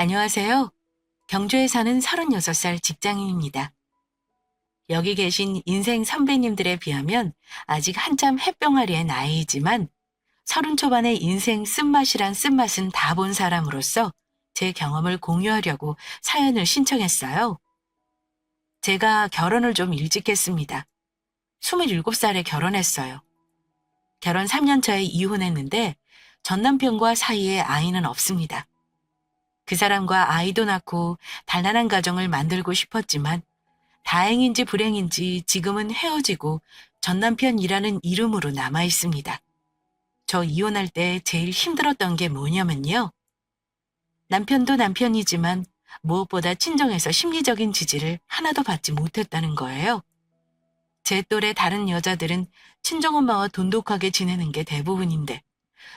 안녕하세요. 경주에 사는 36살 직장인입니다. 여기 계신 인생 선배님들에 비하면 아직 한참 햇병아리의 나이이지만 30 초반의 인생 쓴맛이란 쓴맛은 다 본 사람으로서 제 경험을 공유하려고 사연을 신청했어요. 제가 결혼을 좀 일찍 했습니다. 27살에 결혼했어요. 결혼 3년 차에 이혼했는데 전 남편과 사이에 아이는 없습니다. 그 사람과 아이도 낳고 단란한 가정을 만들고 싶었지만 다행인지 불행인지 지금은 헤어지고 전 남편이라는 이름으로 남아 있습니다. 저 이혼할 때 제일 힘들었던 게 뭐냐면요. 남편도 남편이지만 무엇보다 친정에서 심리적인 지지를 하나도 받지 못했다는 거예요. 제 또래 다른 여자들은 친정엄마와 돈독하게 지내는 게 대부분인데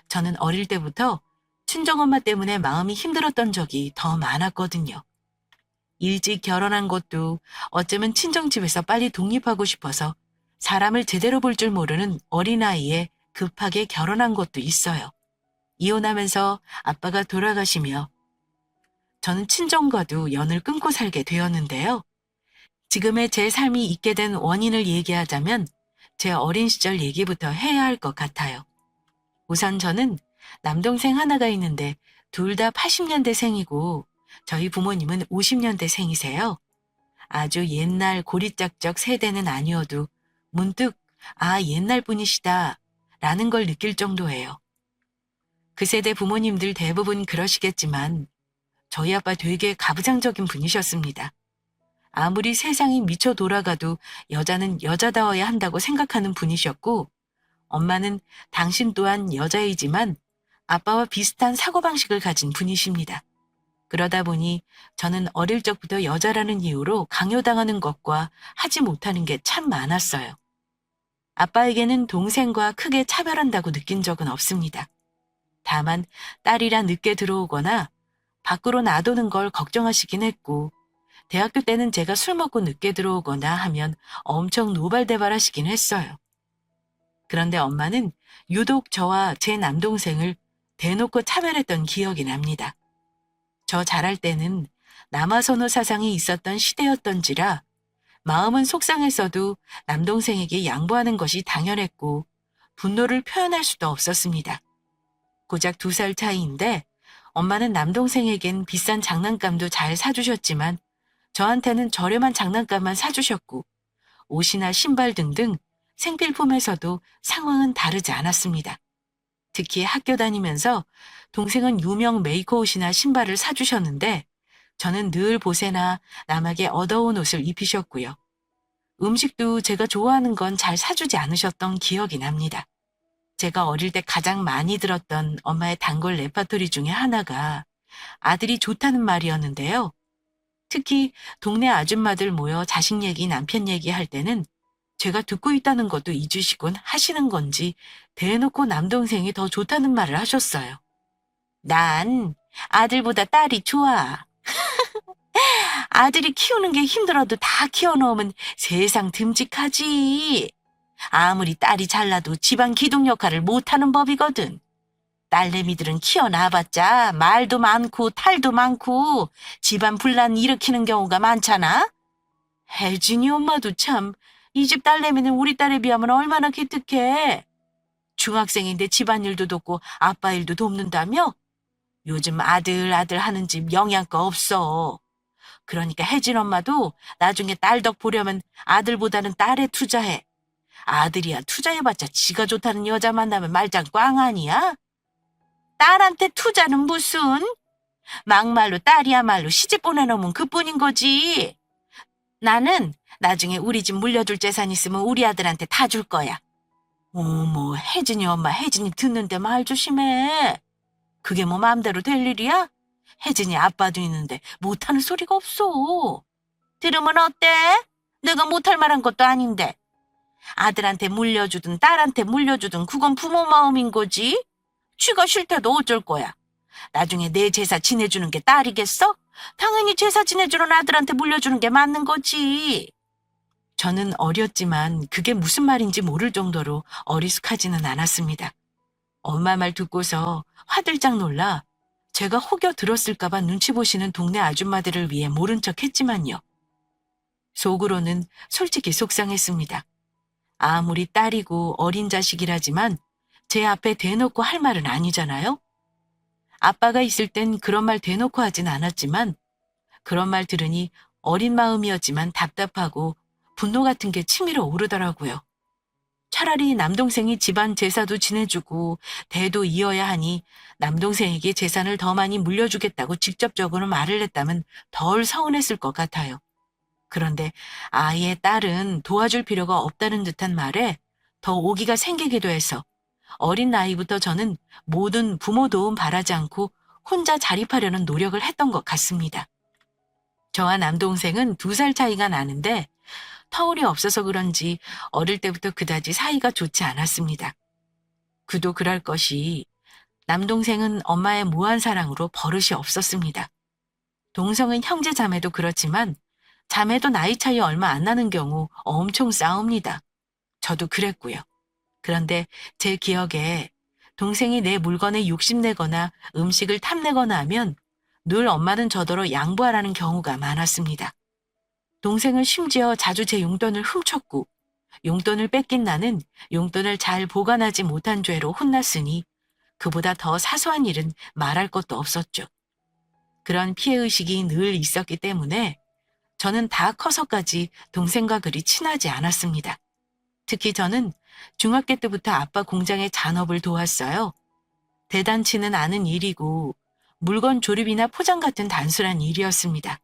저는 어릴 때부터 친정엄마 때문에 마음이 힘들었던 적이 더 많았거든요. 일찍 결혼한 것도 어쩌면 친정집에서 빨리 독립하고 싶어서 사람을 제대로 볼 줄 모르는 어린아이에 급하게 결혼한 것도 있어요. 이혼하면서 아빠가 돌아가시며 저는 친정과도 연을 끊고 살게 되었는데요. 지금의 제 삶이 있게 된 원인을 얘기하자면 제 어린 시절 얘기부터 해야 할 것 같아요. 우선 저는 남동생 하나가 있는데 둘 다 80년대생이고 저희 부모님은 50년대생이세요. 아주 옛날 고리짝적 세대는 아니어도 문득 옛날 분이시다 라는 걸 느낄 정도예요. 그 세대 부모님들 대부분 그러시겠지만 저희 아빠 되게 가부장적인 분이셨습니다. 아무리 세상이 미쳐 돌아가도 여자는 여자다워야 한다고 생각하는 분이셨고 엄마는 당신 또한 여자이지만 아빠와 비슷한 사고방식을 가진 분이십니다. 그러다 보니 저는 어릴 적부터 여자라는 이유로 강요당하는 것과 하지 못하는 게 참 많았어요. 아빠에게는 동생과 크게 차별한다고 느낀 적은 없습니다. 다만 딸이라 늦게 들어오거나 밖으로 놔두는 걸 걱정하시긴 했고 대학교 때는 제가 술 먹고 늦게 들어오거나 하면 엄청 노발대발하시긴 했어요. 그런데 엄마는 유독 저와 제 남동생을 대놓고 차별했던 기억이 납니다. 저 자랄 때는 남아선호 사상이 있었던 시대였던지라 마음은 속상했어도 남동생에게 양보하는 것이 당연했고 분노를 표현할 수도 없었습니다. 고작 2살 차이인데 엄마는 남동생에겐 비싼 장난감도 잘 사주셨지만 저한테는 저렴한 장난감만 사주셨고 옷이나 신발 등등 생필품에서도 상황은 다르지 않았습니다. 특히 학교 다니면서 동생은 유명 메이커 옷이나 신발을 사주셨는데 저는 늘 보세나 남에게 얻어온 옷을 입히셨고요. 음식도 제가 좋아하는 건 잘 사주지 않으셨던 기억이 납니다. 제가 어릴 때 가장 많이 들었던 엄마의 단골 레파토리 중에 하나가 아들이 좋다는 말이었는데요. 특히 동네 아줌마들 모여 자식 얘기, 남편 얘기 할 때는 제가 듣고 있다는 것도 잊으시곤 하시는 건지 대놓고 남동생이 더 좋다는 말을 하셨어요. 난 아들보다 딸이 좋아. 아들이 키우는 게 힘들어도 다 키워놓으면 세상 듬직하지. 아무리 딸이 잘나도 집안 기둥 역할을 못하는 법이거든. 딸내미들은 키워놔봤자 말도 많고 탈도 많고 집안 분란 일으키는 경우가 많잖아. 혜진이 엄마도 참, 이 집 딸내미는 우리 딸에 비하면 얼마나 기특해. 중학생인데 집안일도 돕고 아빠 일도 돕는다며? 요즘 아들 하는 집 영양가 없어. 그러니까 혜진 엄마도 나중에 딸 덕 보려면 아들보다는 딸에 투자해. 아들이야 투자해봤자 지가 좋다는 여자 만나면 말짱 꽝 아니야? 딸한테 투자는 무슨? 막말로 딸이야말로 시집 보내놓으면 그뿐인 거지. 나는 나중에 우리 집 물려줄 재산 있으면 우리 아들한테 다 줄 거야. 어머, 혜진이 엄마, 혜진이 듣는데 말 조심해. 그게 뭐 마음대로 될 일이야? 혜진이 아빠도 있는데 못하는 소리가 없어. 들으면 어때? 내가 못할 만한 것도 아닌데. 아들한테 물려주든 딸한테 물려주든 그건 부모 마음인 거지. 쥐가 싫대도 어쩔 거야. 나중에 내 제사 지내주는 게 딸이겠어? 당연히 제사 지내주는 아들한테 물려주는 게 맞는 거지. 저는 어렸지만 그게 무슨 말인지 모를 정도로 어리숙하지는 않았습니다. 엄마 말 듣고서 화들짝 놀라 제가 혹여 들었을까봐 눈치 보시는 동네 아줌마들을 위해 모른 척 했지만요. 속으로는 솔직히 속상했습니다. 아무리 딸이고 어린 자식이라지만 제 앞에 대놓고 할 말은 아니잖아요? 아빠가 있을 땐 그런 말 대놓고 하진 않았지만 그런 말 들으니 어린 마음이었지만 답답하고 분노 같은 게 치밀어 오르더라고요. 차라리 남동생이 집안 제사도 지내주고 대도 이어야 하니 남동생에게 재산을 더 많이 물려주겠다고 직접적으로 말을 했다면 덜 서운했을 것 같아요. 그런데 아이의 딸은 도와줄 필요가 없다는 듯한 말에 더 오기가 생기기도 해서 어린 나이부터 저는 모든 부모 도움 바라지 않고 혼자 자립하려는 노력을 했던 것 같습니다. 저와 남동생은 2살 차이가 나는데 터울이 없어서 그런지 어릴 때부터 그다지 사이가 좋지 않았습니다. 그도 그럴 것이 남동생은 엄마의 무한 사랑으로 버릇이 없었습니다. 동성은 형제 자매도 그렇지만 자매도 나이 차이 얼마 안 나는 경우 엄청 싸웁니다. 저도 그랬고요. 그런데 제 기억에 동생이 내 물건에 욕심내거나 음식을 탐내거나 하면 늘 엄마는 저더러 양보하라는 경우가 많았습니다. 동생은 심지어 자주 제 용돈을 훔쳤고 용돈을 뺏긴 나는 용돈을 잘 보관하지 못한 죄로 혼났으니 그보다 더 사소한 일은 말할 것도 없었죠. 그런 피해의식이 늘 있었기 때문에 저는 다 커서까지 동생과 그리 친하지 않았습니다. 특히 저는 중학교 때부터 아빠 공장의 잔업을 도왔어요. 대단치는 않은 일이고 물건 조립이나 포장 같은 단순한 일이었습니다.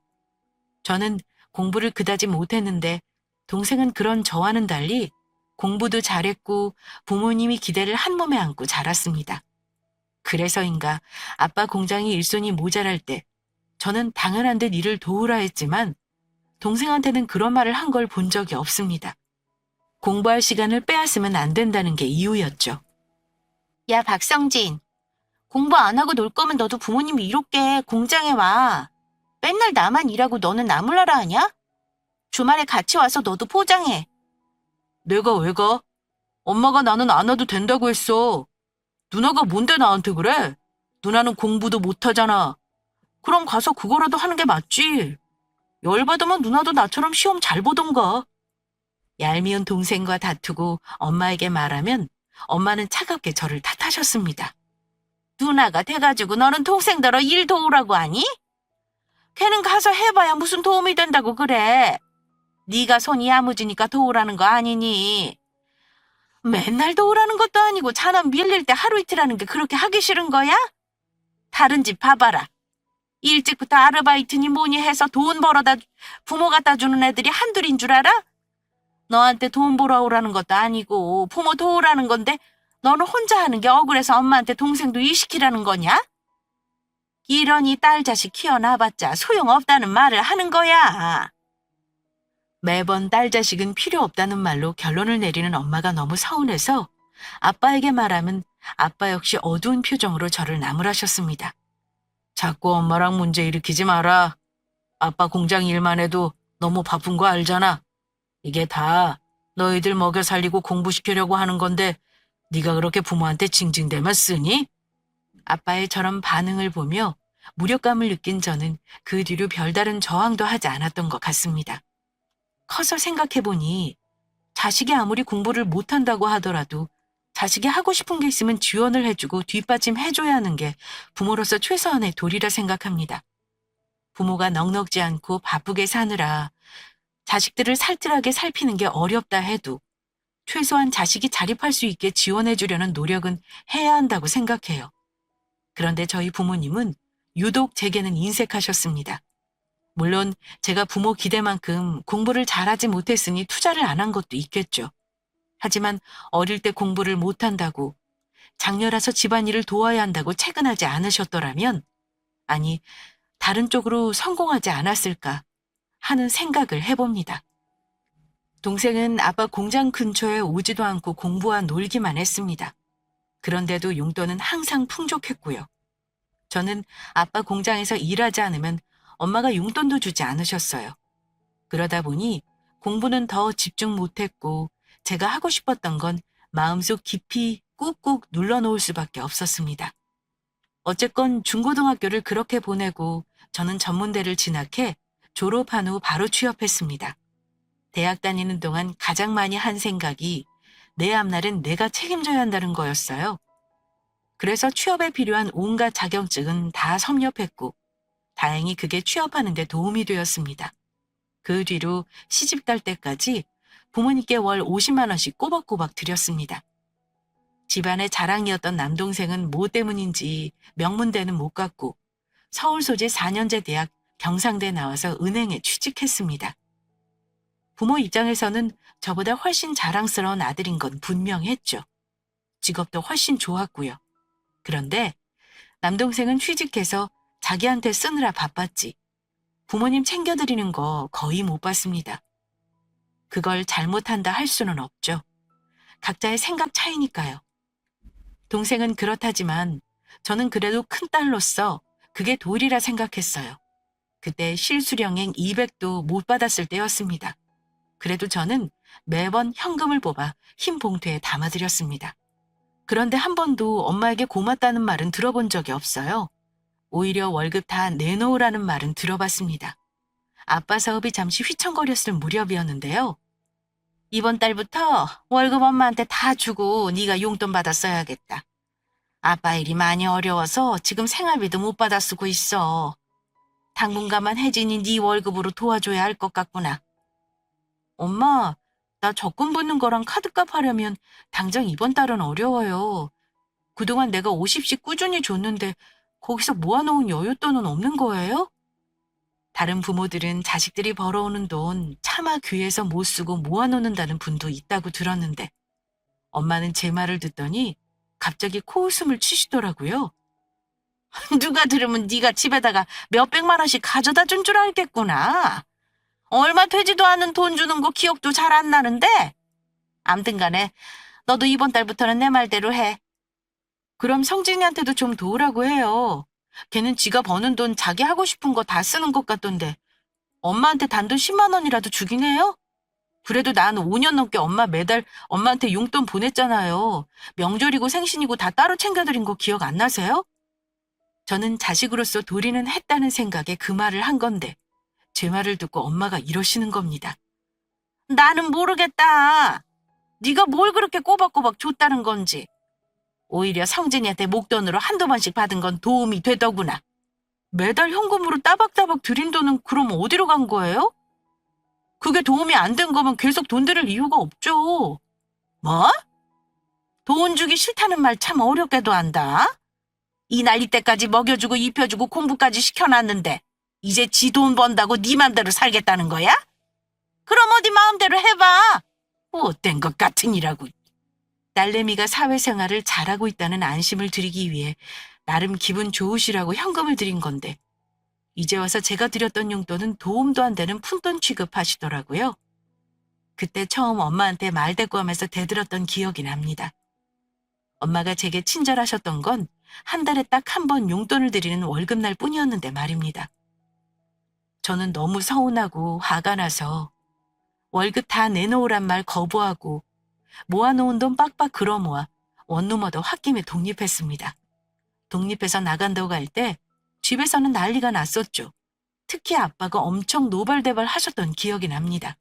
저는 공부를 그다지 못했는데 동생은 그런 저와는 달리 공부도 잘했고 부모님이 기대를 한 몸에 안고 자랐습니다. 그래서인가 아빠 공장이 일손이 모자랄 때 저는 당연한 듯 일을 도우라 했지만 동생한테는 그런 말을 한 걸 본 적이 없습니다. 공부할 시간을 빼앗으면 안 된다는 게 이유였죠. 야, 박성진. 공부 안 하고 놀 거면 너도 부모님이 이롭게 공장에 와. 맨날 나만 일하고 너는 나몰라라 하냐? 주말에 같이 와서 너도 포장해. 내가 왜 가? 엄마가 나는 안 와도 된다고 했어. 누나가 뭔데 나한테 그래? 누나는 공부도 못하잖아. 그럼 가서 그거라도 하는 게 맞지. 열받으면 누나도 나처럼 시험 잘 보던가. 얄미운 동생과 다투고 엄마에게 말하면 엄마는 차갑게 저를 탓하셨습니다. 누나가 돼가지고 너는 동생더러 일 도우라고 하니? 걔는 가서 해봐야 무슨 도움이 된다고 그래. 네가 손이 야무지니까 도우라는 거 아니니? 맨날 도우라는 것도 아니고 자னம் 밀릴 때 하루 이틀 하는 게 그렇게 하기 싫은 거야? 다른 집 봐봐라. 일찍부터 아르바이트니 뭐니 해서 돈 벌어다 부모 갖다 주는 애들이 한둘인 줄 알아? 너한테 돈 벌어오라는 것도 아니고 부모 도우라는 건데 너는 혼자 하는 게 억울해서 엄마한테 동생도 일시키라는 거냐? 이러니 딸 자식 키워놔봤자 소용없다는 말을 하는 거야. 매번 딸 자식은 필요 없다는 말로 결론을 내리는 엄마가 너무 서운해서 아빠에게 말하면 아빠 역시 어두운 표정으로 저를 나무라셨습니다. 자꾸 엄마랑 문제 일으키지 마라. 아빠 공장 일만 해도 너무 바쁜 거 알잖아. 이게 다 너희들 먹여 살리고 공부시키려고 하는 건데 네가 그렇게 부모한테 징징대면 쓰니? 아빠의 저런 반응을 보며 무력감을 느낀 저는 그 뒤로 별다른 저항도 하지 않았던 것 같습니다. 커서 생각해보니 자식이 아무리 공부를 못한다고 하더라도 자식이 하고 싶은 게 있으면 지원을 해주고 뒷받침해줘야 하는 게 부모로서 최소한의 도리라 생각합니다. 부모가 넉넉지 않고 바쁘게 사느라 자식들을 살뜰하게 살피는 게 어렵다 해도 최소한 자식이 자립할 수 있게 지원해주려는 노력은 해야 한다고 생각해요. 그런데 저희 부모님은 유독 제게는 인색하셨습니다. 물론 제가 부모 기대만큼 공부를 잘하지 못했으니 투자를 안 한 것도 있겠죠. 하지만 어릴 때 공부를 못한다고 장녀라서 집안일을 도와야 한다고 채근하지 않으셨더라면 아니 다른 쪽으로 성공하지 않았을까 하는 생각을 해봅니다. 동생은 아빠 공장 근처에 오지도 않고 공부와 놀기만 했습니다. 그런데도 용돈은 항상 풍족했고요. 저는 아빠 공장에서 일하지 않으면 엄마가 용돈도 주지 않으셨어요. 그러다 보니 공부는 더 집중 못했고 제가 하고 싶었던 건 마음속 깊이 꾹꾹 눌러놓을 수밖에 없었습니다. 어쨌건 중고등학교를 그렇게 보내고 저는 전문대를 진학해 졸업한 후 바로 취업했습니다. 대학 다니는 동안 가장 많이 한 생각이 내 앞날은 내가 책임져야 한다는 거였어요. 그래서 취업에 필요한 온갖 자격증은 다 섭렵했고 다행히 그게 취업하는 데 도움이 되었습니다. 그 뒤로 시집 갈 때까지 부모님께 월 50만 원씩 꼬박꼬박 드렸습니다. 집안의 자랑이었던 남동생은 뭐 때문인지 명문대는 못 갔고 서울 소재 4년제 대학 경상대 나와서 은행에 취직했습니다. 부모 입장에서는 저보다 훨씬 자랑스러운 아들인 건 분명했죠. 직업도 훨씬 좋았고요. 그런데 남동생은 취직해서 자기한테 쓰느라 바빴지 부모님 챙겨드리는 거 거의 못 봤습니다. 그걸 잘못한다 할 수는 없죠. 각자의 생각 차이니까요. 동생은 그렇다지만 저는 그래도 큰딸로서 그게 도리라 생각했어요. 그때 실수령행 200도 못 받았을 때였습니다. 그래도 저는 매번 현금을 뽑아 흰 봉투에 담아드렸습니다. 그런데 한 번도 엄마에게 고맙다는 말은 들어본 적이 없어요. 오히려 월급 다 내놓으라는 말은 들어봤습니다. 아빠 사업이 잠시 휘청거렸을 무렵이었는데요. 이번 달부터 월급 엄마한테 다 주고 네가 용돈 받아 써야겠다. 아빠 일이 많이 어려워서 지금 생활비도 못 받아 쓰고 있어. 당분간만 혜진이 네 월급으로 도와줘야 할 것 같구나. 엄마, 나 적금 붓는 거랑 카드값 하려면 당장 이번 달은 어려워요. 그동안 내가 50씩 꾸준히 줬는데 거기서 모아놓은 여윳돈은 없는 거예요? 다른 부모들은 자식들이 벌어오는 돈 차마 귀에서 못 쓰고 모아놓는다는 분도 있다고 들었는데 엄마는 제 말을 듣더니 갑자기 코웃음을 치시더라고요. 누가 들으면 네가 집에다가 몇백만 원씩 가져다 준 줄 알겠구나. 얼마 되지도 않은 돈 주는 거 기억도 잘 안 나는데. 암튼 간에 너도 이번 달부터는 내 말대로 해. 그럼 성진이한테도 좀 도우라고 해요. 걔는 지가 버는 돈 자기 하고 싶은 거 다 쓰는 것 같던데 엄마한테 단돈 10만 원이라도 주긴 해요? 그래도 난 5년 넘게 매달 엄마한테 용돈 보냈잖아요. 명절이고 생신이고 다 따로 챙겨드린 거 기억 안 나세요? 저는 자식으로서 도리는 했다는 생각에 그 말을 한 건데 제 말을 듣고 엄마가 이러시는 겁니다. 나는 모르겠다. 네가 뭘 그렇게 꼬박꼬박 줬다는 건지. 오히려 성진이한테 목돈으로 한두 번씩 받은 건 도움이 되더구나. 매달 현금으로 따박따박 드린 돈은 그럼 어디로 간 거예요? 그게 도움이 안 된 거면 계속 돈 드릴 이유가 없죠. 뭐? 돈 주기 싫다는 말 참 어렵게도 한다. 이 나이 때까지 먹여주고 입혀주고 공부까지 시켜놨는데 이제 지 돈 번다고 네 맘대로 살겠다는 거야? 그럼 어디 마음대로 해봐. 못된 것 같으니라고. 딸내미가 사회생활을 잘하고 있다는 안심을 드리기 위해 나름 기분 좋으시라고 현금을 드린 건데 이제 와서 제가 드렸던 용돈은 도움도 안 되는 푼돈 취급하시더라고요. 그때 처음 엄마한테 말대꾸하면서 대들었던 기억이 납니다. 엄마가 제게 친절하셨던 건 한 달에 딱 한 번 용돈을 드리는 월급날 뿐이었는데 말입니다. 저는 너무 서운하고 화가 나서 월급 다 내놓으란 말 거부하고 모아놓은 돈 빡빡 걸어모아 원룸 얻어 홧김에 독립했습니다. 독립해서 나간다고 할 때 집에서는 난리가 났었죠. 특히 아빠가 엄청 노발대발 하셨던 기억이 납니다.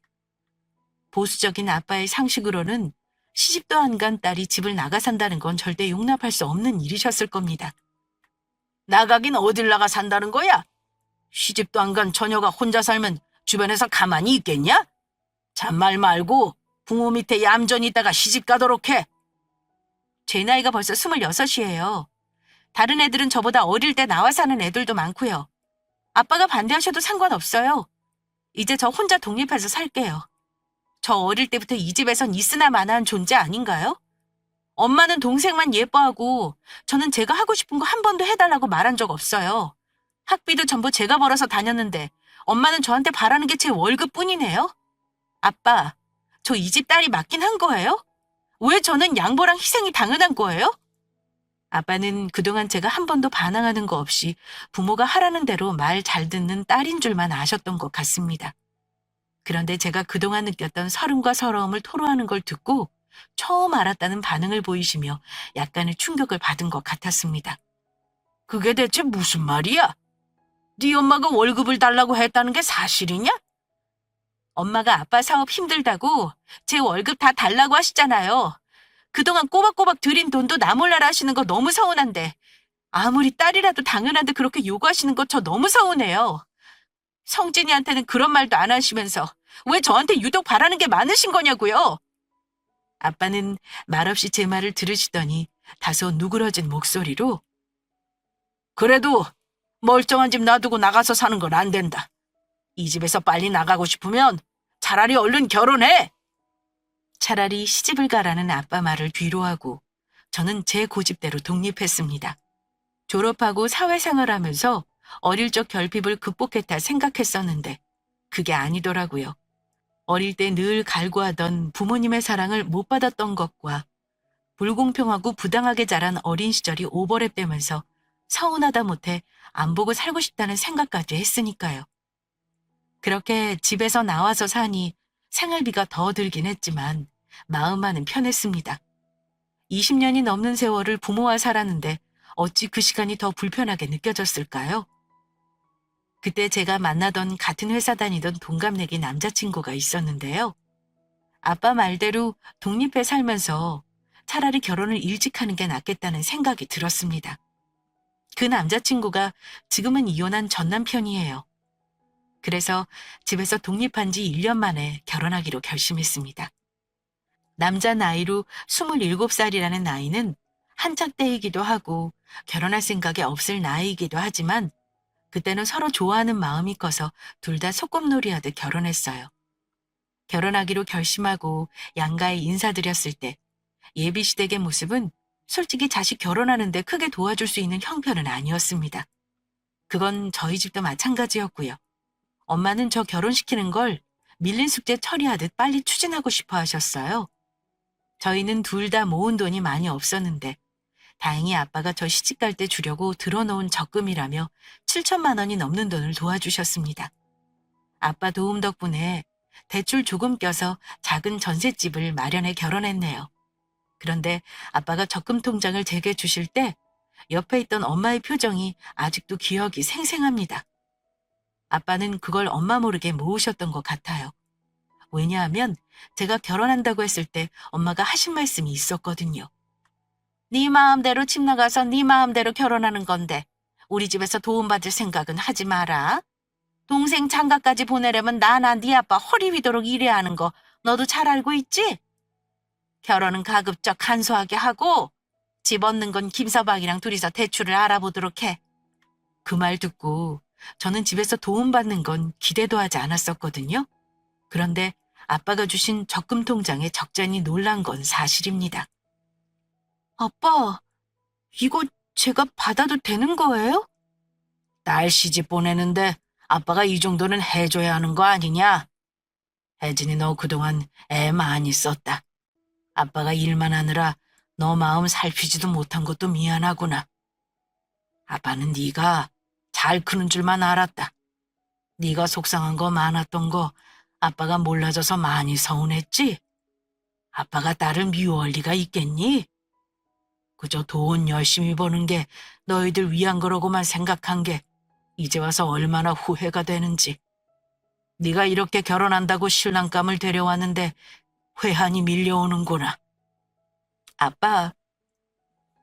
보수적인 아빠의 상식으로는 시집도 안 간 딸이 집을 나가 산다는 건 절대 용납할 수 없는 일이셨을 겁니다. 나가긴 어딜 나가 산다는 거야? 시집도 안 간 처녀가 혼자 살면 주변에서 가만히 있겠냐? 잔말 말고 부모 밑에 얌전히 있다가 시집 가도록 해. 제 나이가 벌써 26이에요. 다른 애들은 저보다 어릴 때 나와 사는 애들도 많고요. 아빠가 반대하셔도 상관없어요. 이제 저 혼자 독립해서 살게요. 저 어릴 때부터 이 집에선 있으나 마나한 존재 아닌가요? 엄마는 동생만 예뻐하고 저는 제가 하고 싶은 거 한 번도 해달라고 말한 적 없어요. 학비도 전부 제가 벌어서 다녔는데 엄마는 저한테 바라는 게 제 월급뿐이네요. 아빠, 저 이 집 딸이 맞긴 한 거예요? 왜 저는 양보랑 희생이 당연한 거예요? 아빠는 그동안 제가 한 번도 반항하는 거 없이 부모가 하라는 대로 말 잘 듣는 딸인 줄만 아셨던 것 같습니다. 그런데 제가 그동안 느꼈던 서름과 서러움을 토로하는 걸 듣고 처음 알았다는 반응을 보이시며 약간의 충격을 받은 것 같았습니다. 그게 대체 무슨 말이야? 네 엄마가 월급을 달라고 했다는 게 사실이냐? 엄마가 아빠 사업 힘들다고 제 월급 다 달라고 하시잖아요. 그동안 꼬박꼬박 들인 돈도 나 몰라라 하시는 거 너무 서운한데 아무리 딸이라도 당연한데 그렇게 요구하시는 거 저 너무 서운해요. 성진이한테는 그런 말도 안 하시면서 왜 저한테 유독 바라는 게 많으신 거냐고요. 아빠는 말없이 제 말을 들으시더니 다소 누그러진 목소리로 그래도 멀쩡한 집 놔두고 나가서 사는 건 안 된다. 이 집에서 빨리 나가고 싶으면 차라리 얼른 결혼해. 차라리 시집을 가라는 아빠 말을 뒤로하고 저는 제 고집대로 독립했습니다. 졸업하고 사회생활하면서 어릴 적 결핍을 극복했다 생각했었는데 그게 아니더라고요. 어릴 때 늘 갈구하던 부모님의 사랑을 못 받았던 것과 불공평하고 부당하게 자란 어린 시절이 오버랩되면서 서운하다 못해 안 보고 살고 싶다는 생각까지 했으니까요. 그렇게 집에서 나와서 사니 생활비가 더 들긴 했지만 마음만은 편했습니다. 20년이 넘는 세월을 부모와 살았는데 어찌 그 시간이 더 불편하게 느껴졌을까요? 그때 제가 만나던 같은 회사 다니던 동갑내기 남자친구가 있었는데요. 아빠 말대로 독립해 살면서 차라리 결혼을 일찍 하는 게 낫겠다는 생각이 들었습니다. 그 남자친구가 지금은 이혼한 전 남편이에요. 그래서 집에서 독립한 지 1년 만에 결혼하기로 결심했습니다. 남자 나이로 27살이라는 나이는 한창 때이기도 하고 결혼할 생각이 없을 나이이기도 하지만 그때는 서로 좋아하는 마음이 커서 둘 다 소꿉놀이하듯 결혼했어요. 결혼하기로 결심하고 양가에 인사드렸을 때 예비시댁의 모습은 솔직히 자식 결혼하는데 크게 도와줄 수 있는 형편은 아니었습니다. 그건 저희 집도 마찬가지였고요. 엄마는 저 결혼시키는 걸 밀린 숙제 처리하듯 빨리 추진하고 싶어 하셨어요. 저희는 둘 다 모은 돈이 많이 없었는데 다행히 아빠가 저 시집갈 때 주려고 들어놓은 적금이라며 7천만 원이 넘는 돈을 도와주셨습니다. 아빠 도움 덕분에 대출 조금 껴서 작은 전셋집을 마련해 결혼했네요. 그런데 아빠가 적금 통장을 제게 주실 때 옆에 있던 엄마의 표정이 아직도 기억이 생생합니다. 아빠는 그걸 엄마 모르게 모으셨던 것 같아요. 왜냐하면 제가 결혼한다고 했을 때 엄마가 하신 말씀이 있었거든요. 네 마음대로 집 나가서 네 마음대로 결혼하는 건데 우리 집에서 도움받을 생각은 하지 마라. 동생 장가까지 보내려면 나나 네 아빠 허리 휘도록 일해야 하는 거 너도 잘 알고 있지? 결혼은 가급적 간소하게 하고 집 얻는 건 김서방이랑 둘이서 대출을 알아보도록 해. 그 말 듣고 저는 집에서 도움받는 건 기대도 하지 않았었거든요. 그런데 아빠가 주신 적금 통장에 적잖이 놀란 건 사실입니다. 아빠, 이거 제가 받아도 되는 거예요? 딸 시집 보내는데 아빠가 이 정도는 해줘야 하는 거 아니냐? 혜진이 너 그동안 애 많이 썼다. 아빠가 일만 하느라 너 마음 살피지도 못한 것도 미안하구나. 아빠는 네가 잘 크는 줄만 알았다. 네가 속상한 거 많았던 거 아빠가 몰라줘서 많이 서운했지? 아빠가 딸을 미워할 리가 있겠니? 그저 돈 열심히 버는 게 너희들 위한 거라고만 생각한 게 이제 와서 얼마나 후회가 되는지. 네가 이렇게 결혼한다고 신랑감을 데려왔는데 회한이 밀려오는구나. 아빠,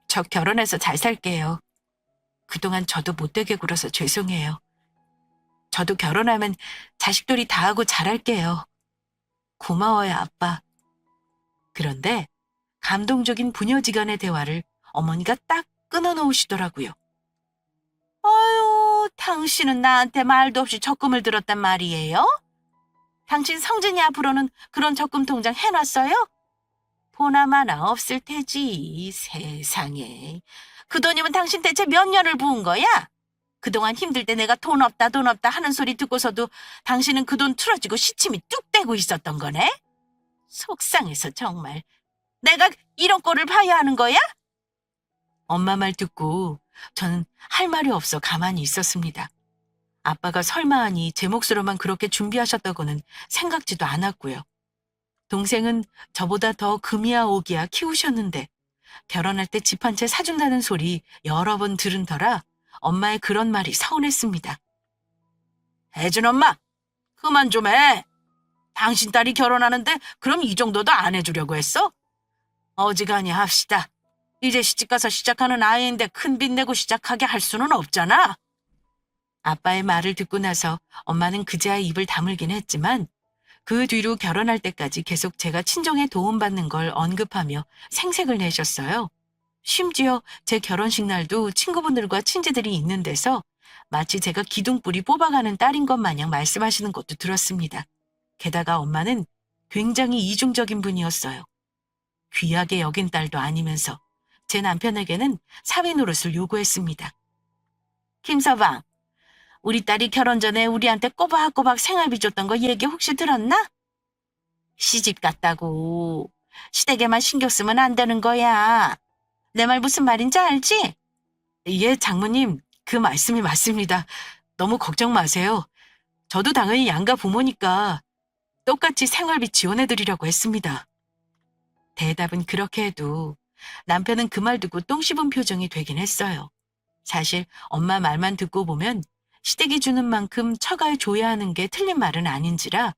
저 결혼해서 잘 살게요. 그동안 저도 못되게 굴어서 죄송해요. 저도 결혼하면 자식들이 다 하고 잘할게요. 고마워요, 아빠. 그런데 감동적인 부녀지간의 대화를 어머니가 딱 끊어놓으시더라고요. 아유, 당신은 나한테 말도 없이 적금을 들었단 말이에요? 당신 성진이 앞으로는 그런 적금 통장 해놨어요? 보나마나 없을 테지, 세상에. 그 돈이면 당신 대체 몇 년을 부은 거야? 그동안 힘들 때 내가 돈 없다 돈 없다 하는 소리 듣고서도 당신은 그 돈 틀어지고 시침이 뚝 떼고 있었던 거네? 속상해서 정말. 내가 이런 꼴을 봐야 하는 거야? 엄마 말 듣고 저는 할 말이 없어 가만히 있었습니다. 아빠가 설마 하니 제 몫으로만 그렇게 준비하셨다고는 생각지도 않았고요. 동생은 저보다 더 금이야 오기야 키우셨는데 결혼할 때 집 한 채 사준다는 소리 여러 번 들은 터라 엄마의 그런 말이 서운했습니다. 혜진 엄마, 그만 좀 해. 당신 딸이 결혼하는데 그럼 이 정도도 안 해주려고 했어? 어지간히 합시다. 이제 시집가서 시작하는 아이인데 큰 빚 내고 시작하게 할 수는 없잖아. 아빠의 말을 듣고 나서 엄마는 그제야 입을 다물긴 했지만 그 뒤로 결혼할 때까지 계속 제가 친정에 도움받는 걸 언급하며 생색을 내셨어요. 심지어 제 결혼식 날도 친구분들과 친지들이 있는 데서 마치 제가 기둥뿌리 뽑아가는 딸인 것 마냥 말씀하시는 것도 들었습니다. 게다가 엄마는 굉장히 이중적인 분이었어요. 귀하게 여긴 딸도 아니면서 제 남편에게는 사위 노릇을 요구했습니다. 김서방, 우리 딸이 결혼 전에 우리한테 꼬박꼬박 생활비 줬던 거 얘기 혹시 들었나? 시집 갔다고. 시댁에만 신경 쓰면 안 되는 거야. 내 말 무슨 말인지 알지? 예, 장모님, 그 말씀이 맞습니다. 너무 걱정 마세요. 저도 당연히 양가 부모니까 똑같이 생활비 지원해드리려고 했습니다. 대답은 그렇게 해도 남편은 그 말 듣고 똥 씹은 표정이 되긴 했어요. 사실 엄마 말만 듣고 보면 시댁이 주는 만큼 처가에 줘야 하는 게 틀린 말은 아닌지라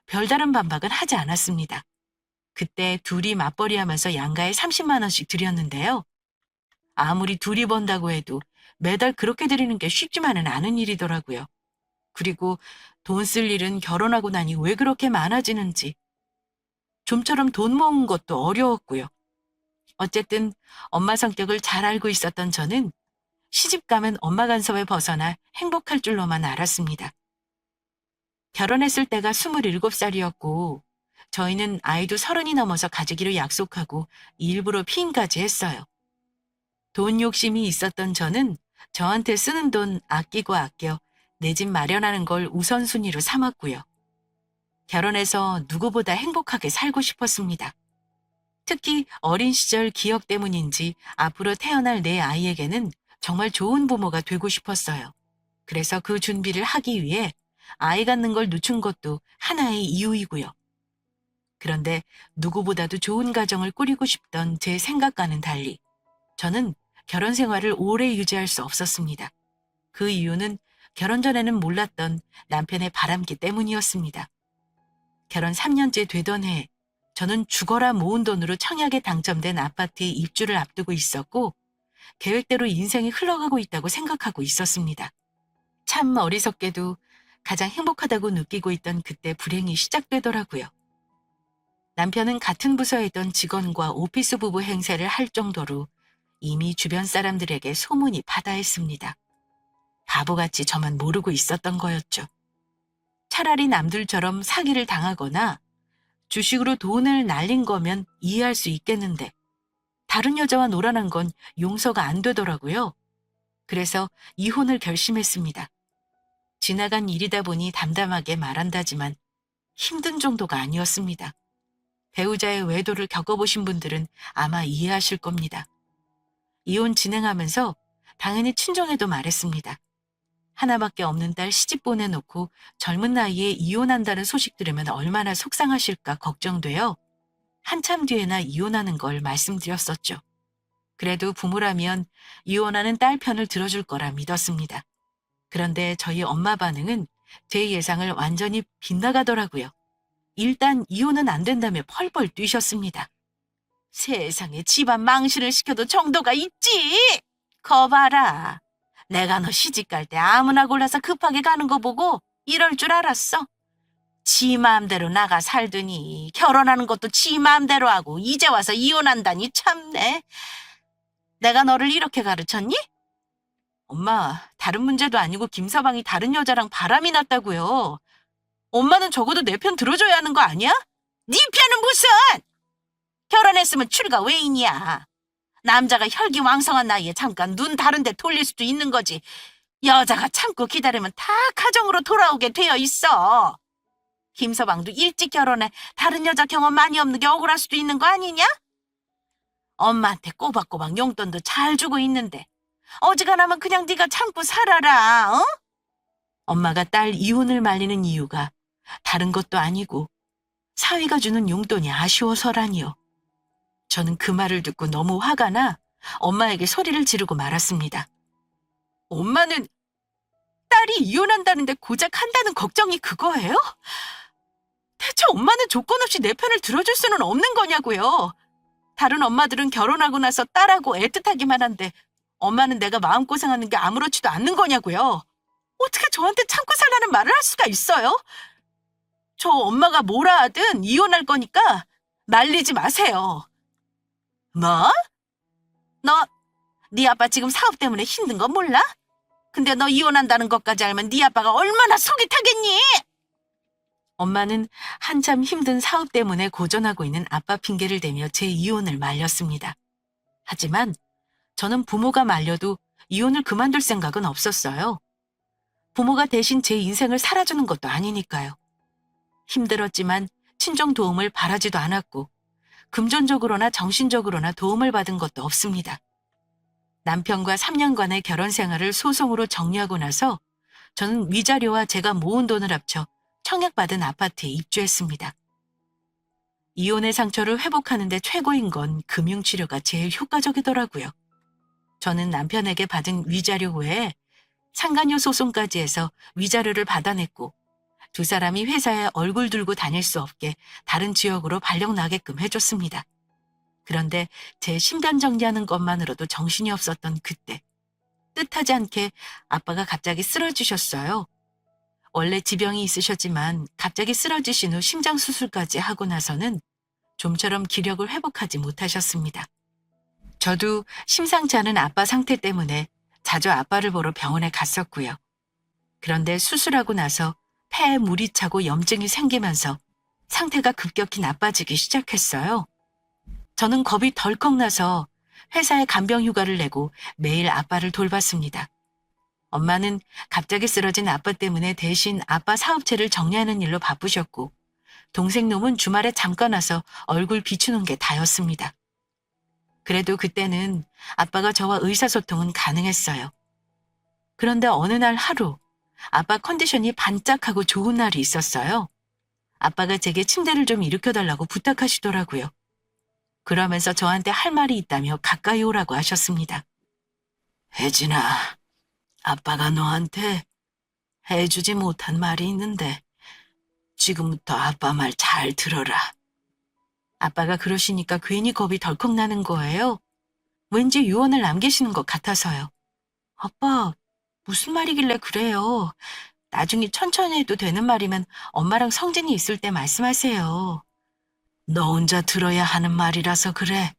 별다른 반박은 하지 않았습니다. 그때 둘이 맞벌이하면서 양가에 30만 원씩 드렸는데요. 아무리 둘이 번다고 해도 매달 그렇게 드리는 게 쉽지만은 않은 일이더라고요. 그리고 돈 쓸 일은 결혼하고 나니 왜 그렇게 많아지는지 좀처럼 돈 모은 것도 어려웠고요. 어쨌든 엄마 성격을 잘 알고 있었던 저는 시집 가면 엄마 간섭에 벗어나 행복할 줄로만 알았습니다. 결혼했을 때가 27살이었고 저희는 아이도 30이 넘어서 가지기로 약속하고 일부러 피임까지 했어요. 돈 욕심이 있었던 저는 저한테 쓰는 돈 아끼고 아껴 내 집 마련하는 걸 우선순위로 삼았고요. 결혼해서 누구보다 행복하게 살고 싶었습니다. 특히 어린 시절 기억 때문인지 앞으로 태어날 내 아이에게는 정말 좋은 부모가 되고 싶었어요. 그래서 그 준비를 하기 위해 아이 갖는 걸 늦춘 것도 하나의 이유이고요. 그런데 누구보다도 좋은 가정을 꾸리고 싶던 제 생각과는 달리 저는 결혼 생활을 오래 유지할 수 없었습니다. 그 이유는 결혼 전에는 몰랐던 남편의 바람기 때문이었습니다. 결혼 3년째 되던 해 저는 죽어라 모은 돈으로 청약에 당첨된 아파트에 입주를 앞두고 있었고 계획대로 인생이 흘러가고 있다고 생각하고 있었습니다. 참 어리석게도 가장 행복하다고 느끼고 있던 그때 불행이 시작되더라고요. 남편은 같은 부서에 있던 직원과 오피스 부부 행세를 할 정도로 이미 주변 사람들에게 소문이 파다했습니다. 바보같이 저만 모르고 있었던 거였죠. 차라리 남들처럼 사기를 당하거나 주식으로 돈을 날린 거면 이해할 수 있겠는데 다른 여자와 놀아난 건 용서가 안 되더라고요. 그래서 이혼을 결심했습니다. 지나간 일이다 보니 담담하게 말한다지만 힘든 정도가 아니었습니다. 배우자의 외도를 겪어보신 분들은 아마 이해하실 겁니다. 이혼 진행하면서 당연히 친정에도 말했습니다. 하나밖에 없는 딸 시집 보내놓고 젊은 나이에 이혼한다는 소식 들으면 얼마나 속상하실까 걱정돼요. 한참 뒤에나 이혼하는 걸 말씀드렸었죠. 그래도 부모라면 이혼하는 딸 편을 들어줄 거라 믿었습니다. 그런데 저희 엄마 반응은 제 예상을 완전히 빗나가더라고요. 일단 이혼은 안 된다며 펄펄 뛰셨습니다. 세상에 집안 망신을 시켜도 정도가 있지. 거봐라. 내가 너 시집 갈 때 아무나 골라서 급하게 가는 거 보고 이럴 줄 알았어. 지 마음대로 나가 살더니 결혼하는 것도 지 마음대로 하고 이제 와서 이혼한다니 참네. 내가 너를 이렇게 가르쳤니? 엄마, 다른 문제도 아니고 김서방이 다른 여자랑 바람이 났다고요. 엄마는 적어도 내 편 들어줘야 하는 거 아니야? 네 편은 무슨! 결혼했으면 출가 외인이야. 남자가 혈기왕성한 나이에 잠깐 눈 다른 데 돌릴 수도 있는 거지. 여자가 참고 기다리면 다 가정으로 돌아오게 되어 있어. 김서방도 일찍 결혼해 다른 여자 경험 많이 없는 게 억울할 수도 있는 거 아니냐? 엄마한테 꼬박꼬박 용돈도 잘 주고 있는데 어지간하면 그냥 네가 참고 살아라. 어? 엄마가 딸 이혼을 말리는 이유가 다른 것도 아니고 사위가 주는 용돈이 아쉬워서라니요. 저는 그 말을 듣고 너무 화가 나 엄마에게 소리를 지르고 말았습니다. 엄마는 딸이 이혼한다는데 고작 한다는 걱정이 그거예요? 대체 엄마는 조건 없이 내 편을 들어줄 수는 없는 거냐고요. 다른 엄마들은 결혼하고 나서 딸하고 애틋하기만 한데 엄마는 내가 마음고생하는 게 아무렇지도 않는 거냐고요. 어떻게 저한테 참고 살라는 말을 할 수가 있어요? 저 엄마가 뭐라 하든 이혼할 거니까 말리지 마세요. 뭐? 너, 네 아빠 지금 사업 때문에 힘든 거 몰라? 근데 너 이혼한다는 것까지 알면 네 아빠가 얼마나 속이 타겠니? 엄마는 한참 힘든 사업 때문에 고전하고 있는 아빠 핑계를 대며 제 이혼을 말렸습니다. 하지만 저는 부모가 말려도 이혼을 그만둘 생각은 없었어요. 부모가 대신 제 인생을 살아주는 것도 아니니까요. 힘들었지만 친정 도움을 바라지도 않았고 금전적으로나 정신적으로나 도움을 받은 것도 없습니다. 남편과 3년간의 결혼 생활을 소송으로 정리하고 나서 저는 위자료와 제가 모은 돈을 합쳐 청약받은 아파트에 입주했습니다. 이혼의 상처를 회복하는 데 최고인 건 금융치료가 제일 효과적이더라고요. 저는 남편에게 받은 위자료 외에 상간녀 소송까지 해서 위자료를 받아냈고 두 사람이 회사에 얼굴 들고 다닐 수 없게 다른 지역으로 발령 나게끔 해줬습니다. 그런데 제 신변 정리하는 것만으로도 정신이 없었던 그때 뜻하지 않게 아빠가 갑자기 쓰러지셨어요. 원래 지병이 있으셨지만 갑자기 쓰러지신 후 심장수술까지 하고 나서는 좀처럼 기력을 회복하지 못하셨습니다. 저도 심상치 않은 아빠 상태 때문에 자주 아빠를 보러 병원에 갔었고요. 그런데 수술하고 나서 폐에 물이 차고 염증이 생기면서 상태가 급격히 나빠지기 시작했어요. 저는 겁이 덜컥 나서 회사에 간병 휴가를 내고 매일 아빠를 돌봤습니다. 엄마는 갑자기 쓰러진 아빠 때문에 대신 아빠 사업체를 정리하는 일로 바쁘셨고 동생 놈은 주말에 잠깐 와서 얼굴 비추는 게 다였습니다. 그래도 그때는 아빠가 저와 의사소통은 가능했어요. 그런데 어느 날 하루 아빠 컨디션이 반짝하고 좋은 날이 있었어요. 아빠가 제게 침대를 좀 일으켜달라고 부탁하시더라고요. 그러면서 저한테 할 말이 있다며 가까이 오라고 하셨습니다. 혜진아, 아빠가 너한테 해주지 못한 말이 있는데 지금부터 아빠 말 잘 들어라. 아빠가 그러시니까 괜히 겁이 덜컥 나는 거예요. 왠지 유언을 남기시는 것 같아서요. 아빠, 무슨 말이길래 그래요? 나중에 천천히 해도 되는 말이면 엄마랑 성진이 있을 때 말씀하세요. 너 혼자 들어야 하는 말이라서 그래.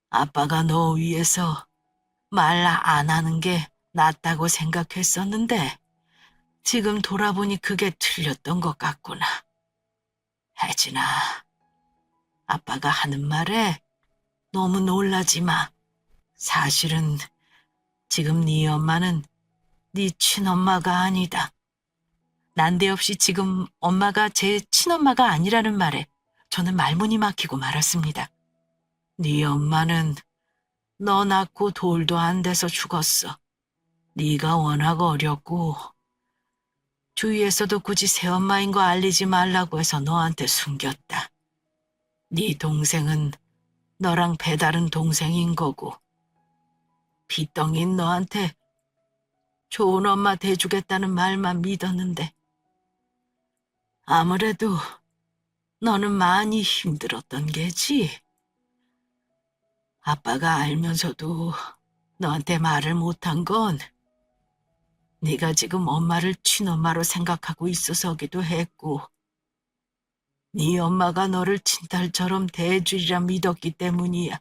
아빠가 너 위해서 말 안 하는 게 낫다고 생각했었는데 지금 돌아보니 그게 틀렸던 것 같구나. 혜진아, 아빠가 하는 말에 너무 놀라지 마. 사실은 지금 네 엄마는 네 친엄마가 아니다. 난데없이 지금 엄마가 제 친엄마가 아니라는 말에 저는 말문이 막히고 말았습니다. 네 엄마는 너 낳고 돌도 안 돼서 죽었어. 네가 워낙 어렸고 주위에서도 굳이 새엄마인 거 알리지 말라고 해서 너한테 숨겼다. 네 동생은 너랑 배다른 동생인 거고 빚덩인 너한테 좋은 엄마 돼주겠다는 말만 믿었는데 아무래도 너는 많이 힘들었던 게지. 아빠가 알면서도 너한테 말을 못한 건 네가 지금 엄마를 친엄마로 생각하고 있어서기도 했고 네 엄마가 너를 친딸처럼 대해주리라 믿었기 때문이야.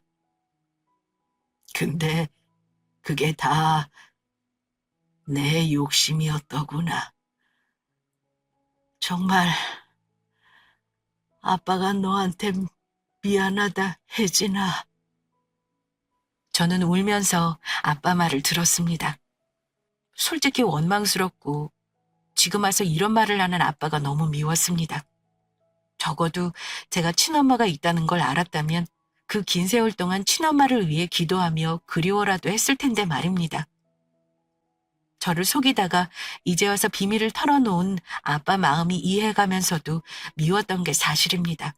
근데 그게 다 내 욕심이었더구나. 정말 아빠가 너한테 미안하다, 혜진아. 저는 울면서 아빠 말을 들었습니다. 솔직히 원망스럽고 지금 와서 이런 말을 하는 아빠가 너무 미웠습니다. 적어도 제가 친엄마가 있다는 걸 알았다면 그 긴 세월 동안 친엄마를 위해 기도하며 그리워라도 했을 텐데 말입니다. 저를 속이다가 이제 와서 비밀을 털어놓은 아빠 마음이 이해가면서도 미웠던 게 사실입니다.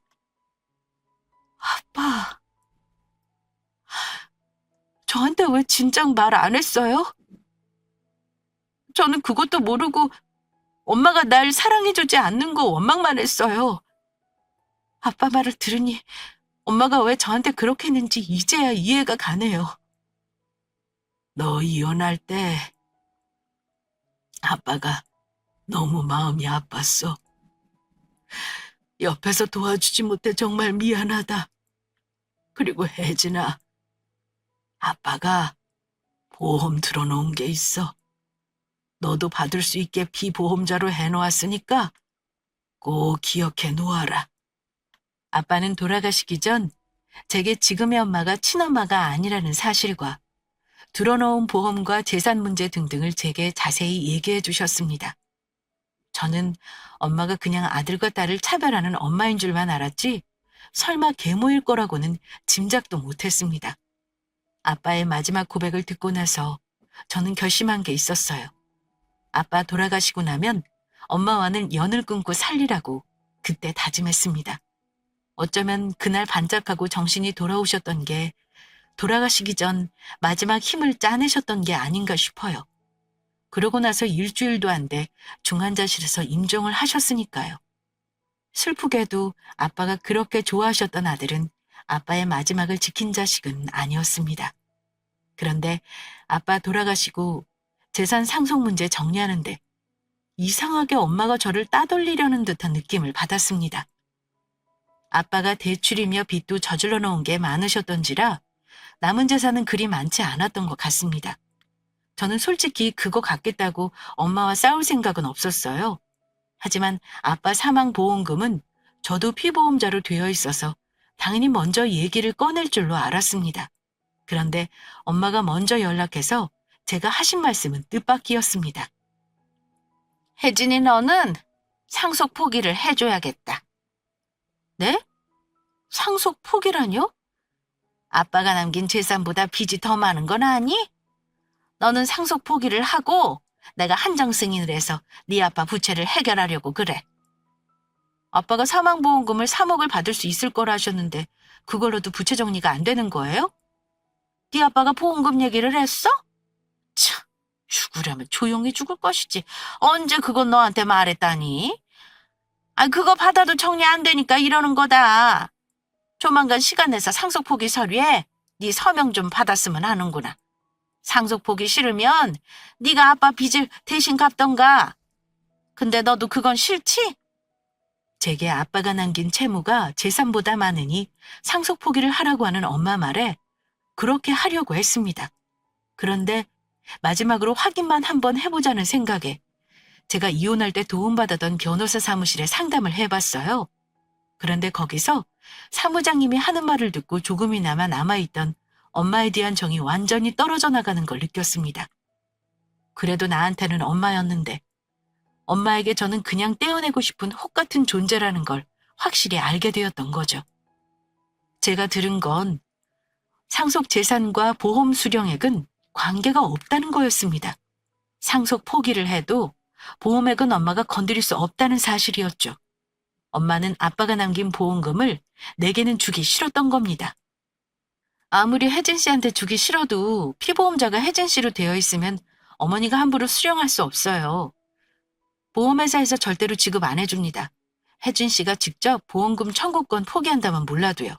아빠, 저한테 왜 진작 말 안 했어요? 저는 그것도 모르고 엄마가 날 사랑해주지 않는 거 원망만 했어요. 아빠 말을 들으니 엄마가 왜 저한테 그렇게 했는지 이제야 이해가 가네요. 너 이혼할 때 아빠가 너무 마음이 아팠어. 옆에서 도와주지 못해 정말 미안하다. 그리고 혜진아, 아빠가 보험 들어놓은 게 있어. 너도 받을 수 있게 비보험자로 해놓았으니까 꼭 기억해 놓아라. 아빠는 돌아가시기 전 제게 지금의 엄마가 친엄마가 아니라는 사실과 들어놓은 보험과 재산 문제 등등을 제게 자세히 얘기해 주셨습니다. 저는 엄마가 그냥 아들과 딸을 차별하는 엄마인 줄만 알았지 설마 계모일 거라고는 짐작도 못했습니다. 아빠의 마지막 고백을 듣고 나서 저는 결심한 게 있었어요. 아빠 돌아가시고 나면 엄마와는 연을 끊고 살리라고 그때 다짐했습니다. 어쩌면 그날 반짝하고 정신이 돌아오셨던 게 돌아가시기 전 마지막 힘을 짜내셨던 게 아닌가 싶어요. 그러고 나서 일주일도 안 돼 중환자실에서 임종을 하셨으니까요. 슬프게도 아빠가 그렇게 좋아하셨던 아들은 아빠의 마지막을 지킨 자식은 아니었습니다. 그런데 아빠 돌아가시고 재산 상속 문제 정리하는데 이상하게 엄마가 저를 따돌리려는 듯한 느낌을 받았습니다. 아빠가 대출이며 빚도 저질러 놓은 게 많으셨던지라 남은 재산은 그리 많지 않았던 것 같습니다. 저는 솔직히 그거 갖겠다고 엄마와 싸울 생각은 없었어요. 하지만 아빠 사망보험금은 저도 피보험자로 되어 있어서 당연히 먼저 얘기를 꺼낼 줄로 알았습니다. 그런데 엄마가 먼저 연락해서 제가 하신 말씀은 뜻밖이었습니다. 혜진이 너는 상속 포기를 해줘야겠다. 네? 상속 포기라뇨? 아빠가 남긴 재산보다 빚이 더 많은 건 아니? 너는 상속 포기를 하고 내가 한정 승인을 해서 네 아빠 부채를 해결하려고 그래. 아빠가 사망보험금을 3억을 받을 수 있을 거라 하셨는데 그걸로도 부채 정리가 안 되는 거예요? 네 아빠가 보험금 얘기를 했어? 참, 죽으려면 조용히 죽을 것이지. 언제 그건 너한테 말했다니? 그거 받아도 정리 안 되니까 이러는 거다. 조만간 시간 내서 상속 포기 서류에 네 서명 좀 받았으면 하는구나. 상속 포기 싫으면 네가 아빠 빚을 대신 갚던가. 근데 너도 그건 싫지? 제게 아빠가 남긴 채무가 재산보다 많으니 상속 포기를 하라고 하는 엄마 말에 그렇게 하려고 했습니다. 그런데 마지막으로 확인만 한번 해보자는 생각에 제가 이혼할 때 도움받았던 변호사 사무실에 상담을 해봤어요. 그런데 거기서 사무장님이 하는 말을 듣고 조금이나마 남아있던 엄마에 대한 정이 완전히 떨어져 나가는 걸 느꼈습니다. 그래도 나한테는 엄마였는데 엄마에게 저는 그냥 떼어내고 싶은 혹 같은 존재라는 걸 확실히 알게 되었던 거죠. 제가 들은 건 상속 재산과 보험 수령액은 관계가 없다는 거였습니다. 상속 포기를 해도 보험액은 엄마가 건드릴 수 없다는 사실이었죠. 엄마는 아빠가 남긴 보험금을 내게는 주기 싫었던 겁니다. 아무리 혜진 씨한테 주기 싫어도 피보험자가 혜진 씨로 되어 있으면 어머니가 함부로 수령할 수 없어요. 보험회사에서 절대로 지급 안 해줍니다. 혜진 씨가 직접 보험금 청구권 포기한다면 몰라도요.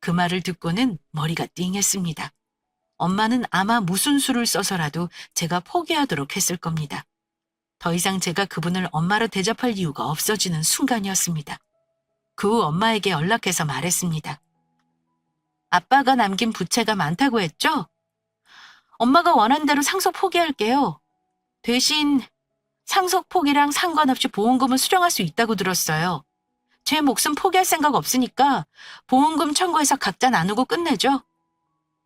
그 말을 듣고는 머리가 띵했습니다. 엄마는 아마 무슨 수를 써서라도 제가 포기하도록 했을 겁니다. 더 이상 제가 그분을 엄마로 대접할 이유가 없어지는 순간이었습니다. 그 후 엄마에게 연락해서 말했습니다. 아빠가 남긴 부채가 많다고 했죠? 엄마가 원한 대로 상속 포기할게요. 대신 상속 포기랑 상관없이 보험금은 수령할 수 있다고 들었어요. 제 목숨 포기할 생각 없으니까 보험금 청구해서 각자 나누고 끝내죠.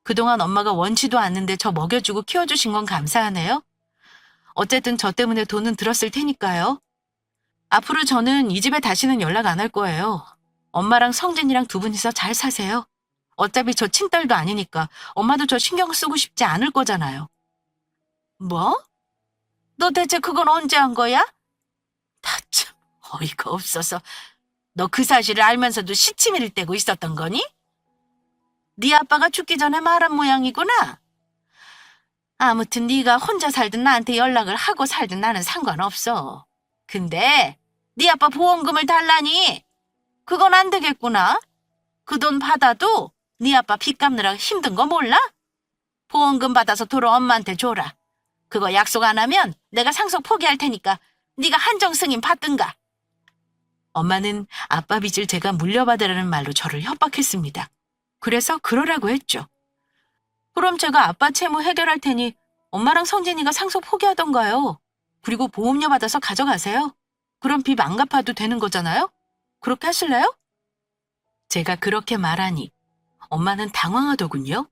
그동안 엄마가 원치도 않는데 저 먹여주고 키워주신 건 감사하네요. 어쨌든 저 때문에 돈은 들었을 테니까요. 앞으로 저는 이 집에 다시는 연락 안 할 거예요. 엄마랑 성진이랑 두 분이서 잘 사세요. 어차피 저 친딸도 아니니까 엄마도 저 신경 쓰고 싶지 않을 거잖아요. 뭐? 너 대체 그건 언제 한 거야? 다 참 어이가 없어서. 너 그 사실을 알면서도 시치미를 떼고 있었던 거니? 네 아빠가 죽기 전에 말한 모양이구나. 아무튼 네가 혼자 살든 나한테 연락을 하고 살든 나는 상관없어. 근데 네 아빠 보험금을 달라니? 그건 안 되겠구나. 그 돈 받아도 네 아빠 빚 갚느라 힘든 거 몰라? 보험금 받아서 도로 엄마한테 줘라. 그거 약속 안 하면 내가 상속 포기할 테니까 네가 한정 승인 받든가. 엄마는 아빠 빚을 제가 물려받으라는 말로 저를 협박했습니다. 그래서 그러라고 했죠. 그럼 제가 아빠 채무 해결할 테니 엄마랑 성진이가 상속 포기하던가요. 그리고 보험료 받아서 가져가세요. 그럼 빚 안 갚아도 되는 거잖아요? 그렇게 하실래요? 제가 그렇게 말하니 엄마는 당황하더군요.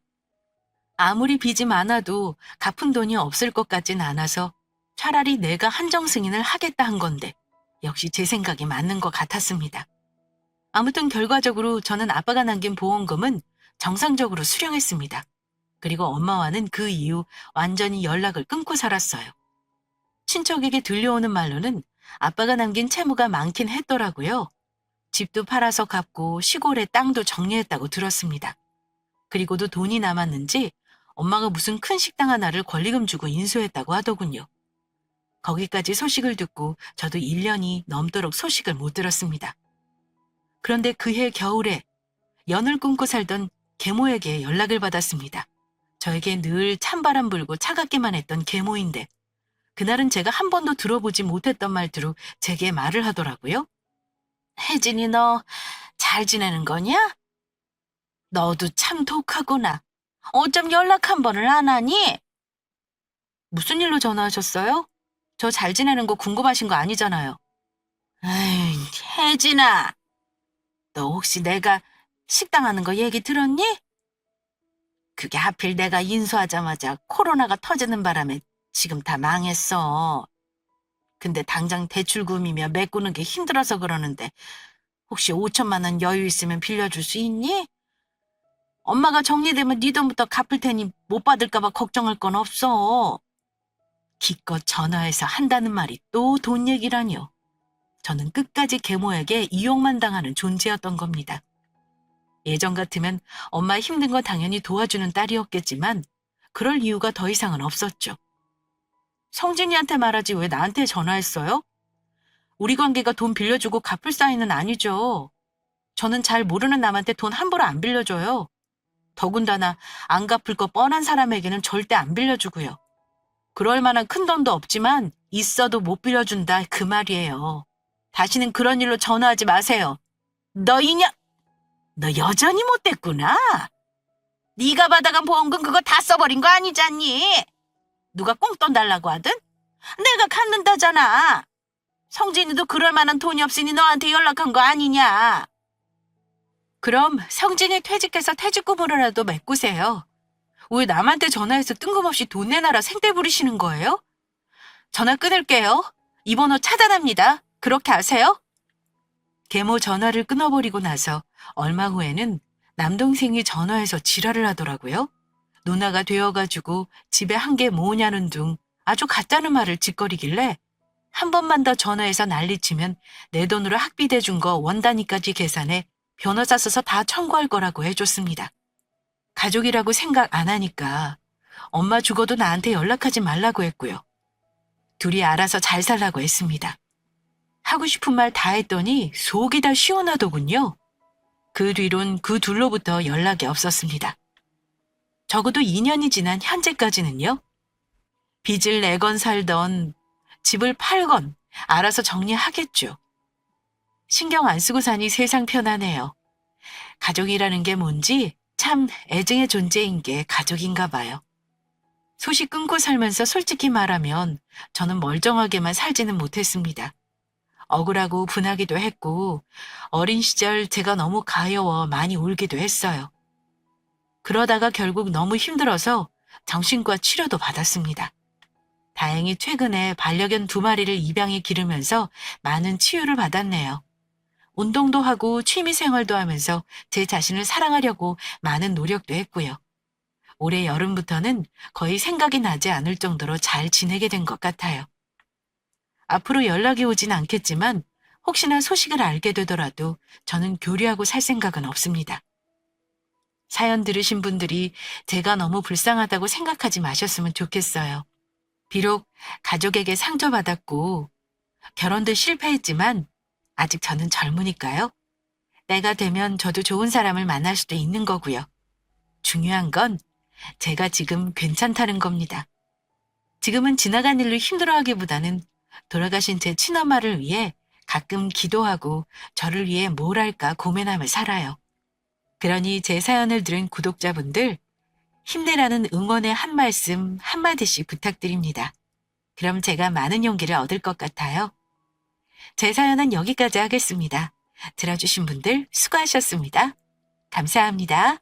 아무리 빚이 많아도 갚은 돈이 없을 것 같진 않아서 차라리 내가 한정 승인을 하겠다 한 건데 역시 제 생각이 맞는 것 같았습니다. 아무튼 결과적으로 저는 아빠가 남긴 보험금은 정상적으로 수령했습니다. 그리고 엄마와는 그 이후 완전히 연락을 끊고 살았어요. 친척에게 들려오는 말로는 아빠가 남긴 채무가 많긴 했더라고요. 집도 팔아서 갚고 시골에 땅도 정리했다고 들었습니다. 그리고도 돈이 남았는지 엄마가 무슨 큰 식당 하나를 권리금 주고 인수했다고 하더군요. 거기까지 소식을 듣고 저도 1년이 넘도록 소식을 못 들었습니다. 그런데 그해 겨울에 연을 끊고 살던 계모에게 연락을 받았습니다. 저에게 늘 찬바람 불고 차갑기만 했던 계모인데 그날은 제가 한 번도 들어보지 못했던 말투로 제게 말을 하더라고요. 혜진이 너 잘 지내는 거냐? 너도 참 독하구나. 어쩜 연락 한 번을 안 하니? 무슨 일로 전화하셨어요? 저 잘 지내는 거 궁금하신 거 아니잖아요. 에이, 혜진아. 너 혹시 내가 식당 하는 거 얘기 들었니? 그게 하필 내가 인수하자마자 코로나가 터지는 바람에 지금 다 망했어. 근데 당장 대출금이며 메꾸는 게 힘들어서 그러는데 혹시 5천만 원 여유 있으면 빌려줄 수 있니? 엄마가 정리되면 네 돈부터 갚을 테니 못 받을까 봐 걱정할 건 없어. 기껏 전화해서 한다는 말이 또 돈 얘기라뇨. 저는 끝까지 계모에게 이용만 당하는 존재였던 겁니다. 예전 같으면 엄마 힘든 거 당연히 도와주는 딸이었겠지만 그럴 이유가 더 이상은 없었죠. 성진이한테 말하지 왜 나한테 전화했어요? 우리 관계가 돈 빌려주고 갚을 사이는 아니죠. 저는 잘 모르는 남한테 돈 함부로 안 빌려줘요. 더군다나 안 갚을 거 뻔한 사람에게는 절대 안 빌려주고요. 그럴 만한 큰 돈도 없지만 있어도 못 빌려준다 그 말이에요. 다시는 그런 일로 전화하지 마세요. 너 이년, 너 여전히 못됐구나. 네가 받아간 보험금 그거 다 써버린 거 아니잖니? 누가 꽁돈 달라고 하든? 내가 갚는다잖아. 성진이도 그럴 만한 돈이 없으니 너한테 연락한 거 아니냐. 그럼 성진이 퇴직해서 퇴직금으로라도 메꾸세요. 왜 남한테 전화해서 뜬금없이 돈 내놔라 생떼 부리시는 거예요? 전화 끊을게요. 이 번호 차단합니다. 그렇게 아세요? 계모 전화를 끊어버리고 나서 얼마 후에는 남동생이 전화해서 지랄을 하더라고요. 누나가 되어가지고 집에 한 개 모으냐는 둥 아주 가짜는 말을 짓거리길래 한 번만 더 전화해서 난리치면 내 돈으로 학비 대준 거 원단위까지 계산해 변호사 써서 다 청구할 거라고 해줬습니다. 가족이라고 생각 안 하니까 엄마 죽어도 나한테 연락하지 말라고 했고요. 둘이 알아서 잘 살라고 했습니다. 하고 싶은 말 다 했더니 속이 다 시원하더군요. 그 뒤론 그 둘로부터 연락이 없었습니다. 적어도 2년이 지난 현재까지는요. 빚을 내건 살던 집을 팔건 알아서 정리하겠죠. 신경 안 쓰고 사니 세상 편하네요. 가족이라는 게 뭔지 참 애증의 존재인 게 가족인가 봐요. 소식 끊고 살면서 솔직히 말하면 저는 멀쩡하게만 살지는 못했습니다. 억울하고 분하기도 했고 어린 시절 제가 너무 가여워 많이 울기도 했어요. 그러다가 결국 너무 힘들어서 정신과 치료도 받았습니다. 다행히 최근에 반려견 2마리를 입양해 기르면서 많은 치유를 받았네요. 운동도 하고 취미생활도 하면서 제 자신을 사랑하려고 많은 노력도 했고요. 올해 여름부터는 거의 생각이 나지 않을 정도로 잘 지내게 된 것 같아요. 앞으로 연락이 오진 않겠지만 혹시나 소식을 알게 되더라도 저는 교류하고 살 생각은 없습니다. 사연 들으신 분들이 제가 너무 불쌍하다고 생각하지 마셨으면 좋겠어요. 비록 가족에게 상처받았고 결혼도 실패했지만 아직 저는 젊으니까요. 때가 되면 저도 좋은 사람을 만날 수도 있는 거고요. 중요한 건 제가 지금 괜찮다는 겁니다. 지금은 지나간 일로 힘들어하기보다는 돌아가신 제 친엄마를 위해 가끔 기도하고 저를 위해 뭘 할까 고민하며 살아요. 그러니 제 사연을 들은 구독자분들, 힘내라는 응원의 한 말씀 한마디씩 부탁드립니다. 그럼 제가 많은 용기를 얻을 것 같아요. 제 사연은 여기까지 하겠습니다. 들어주신 분들 수고하셨습니다. 감사합니다.